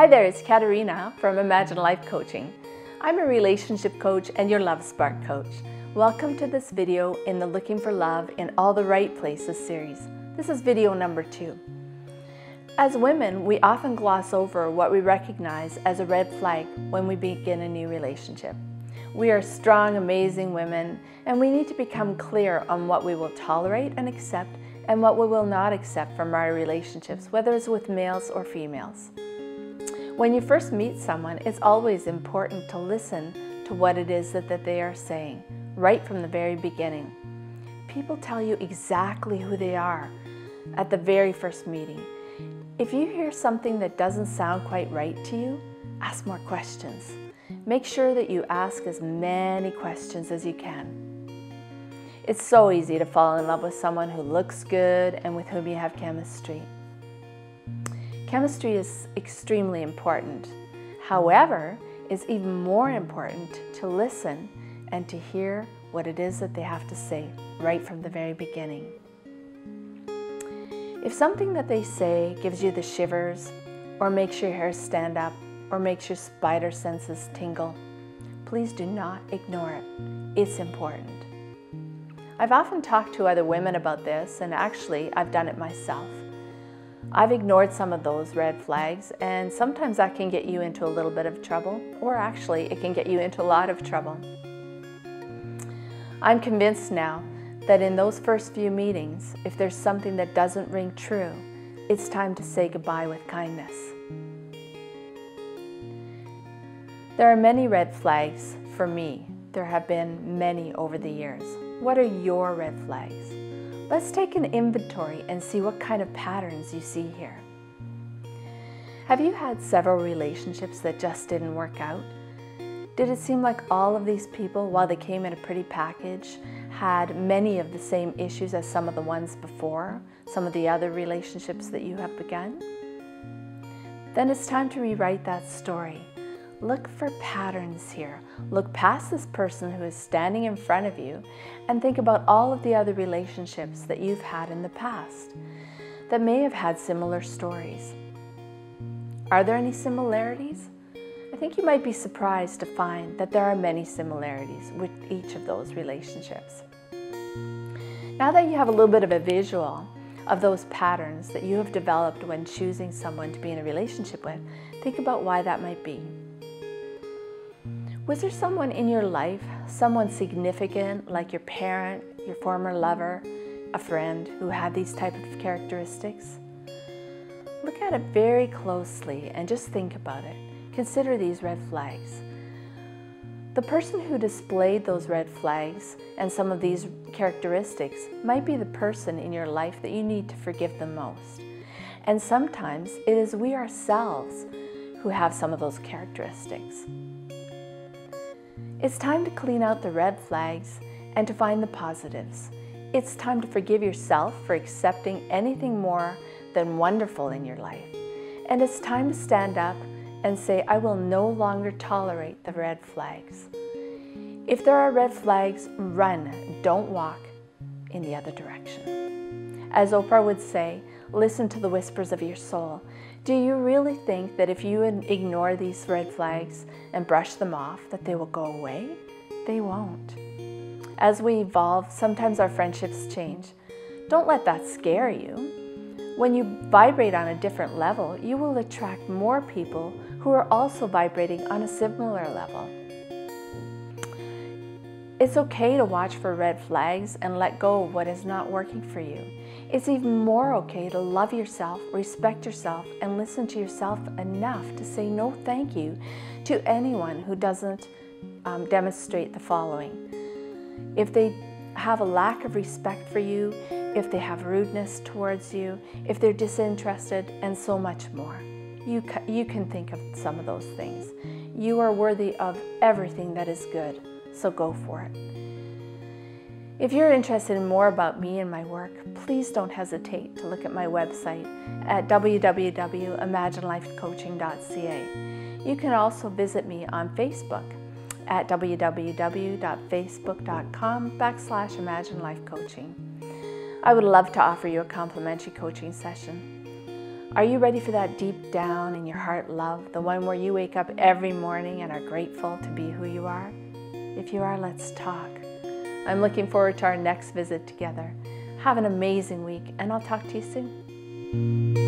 Hi there, it's Caterina from Imagine Life Coaching. I'm a relationship coach and your Love Spark coach. Welcome to this video in the Looking for Love in All the Right Places series. This is video number 2. As women, we often gloss over what we recognize as a red flag when we begin a new relationship. We are strong, amazing women, and we need to become clear on what we will tolerate and accept and what we will not accept from our relationships, whether it's with males or females. When you first meet someone, it's always important to listen to what it is that they are saying, right from the very beginning. People tell you exactly who they are at the very first meeting. If you hear something that doesn't sound quite right to you, ask more questions. Make sure that you ask as many questions as you can. It's so easy to fall in love with someone who looks good and with whom you have chemistry. Chemistry is extremely important. However, it's even more important to listen and to hear what it is that they have to say right from the very beginning. If something that they say gives you the shivers, or makes your hair stand up, or makes your spider senses tingle, please do not ignore it. It's important. I've often talked to other women about this, and actually I've done it myself. I've ignored some of those red flags, and sometimes that can get you into a little bit of trouble, or actually it can get you into a lot of trouble. I'm convinced now that in those first few meetings, if there's something that doesn't ring true, it's time to say goodbye with kindness. There are many red flags for me. There have been many over the years. What are your red flags? Let's take an inventory and see what kind of patterns you see here. Have you had several relationships that just didn't work out? Did it seem like all of these people, while they came in a pretty package, had many of the same issues as some of the ones before, some of the other relationships that you have begun? Then it's time to rewrite that story. Look for patterns here. Look past this person who is standing in front of you and think about all of the other relationships that you've had in the past that may have had similar stories. Are there any similarities? I think you might be surprised to find that there are many similarities with each of those relationships. Now that you have a little bit of a visual of those patterns that you have developed when choosing someone to be in a relationship with, think about why that might be. Was there someone in your life, someone significant like your parent, your former lover, a friend who had these type of characteristics? Look at it very closely and just think about it. Consider these red flags. The person who displayed those red flags and some of these characteristics might be the person in your life that you need to forgive the most. And sometimes it is we ourselves who have some of those characteristics. It's time to clean out the red flags and to find the positives. It's time to forgive yourself for accepting anything more than wonderful in your life. And it's time to stand up and say, I will no longer tolerate the red flags. If there are red flags, run, don't walk in the other direction. As Oprah would say, listen to the whispers of your soul. Do you really think that if you ignore these red flags and brush them off, that they will go away? They won't. As we evolve, sometimes our friendships change. Don't let that scare you. When you vibrate on a different level, you will attract more people who are also vibrating on a similar level. It's okay to watch for red flags and let go of what is not working for you. It's even more okay to love yourself, respect yourself, and listen to yourself enough to say no thank you to anyone who doesn't demonstrate the following. If they have a lack of respect for you, if they have rudeness towards you, if they're disinterested, and so much more. You can think of some of those things. You are worthy of everything that is good, so go for it. If you're interested in more about me and my work, please don't hesitate to look at my website at www.imaginelifecoaching.ca. You can also visit me on Facebook at www.facebook.com/imaginelifecoaching. I would love to offer you a complimentary coaching session. Are you ready for that deep down in your heart love, the one where you wake up every morning and are grateful to be who you are? If you are, let's talk. I'm looking forward to our next visit together. Have an amazing week, and I'll talk to you soon.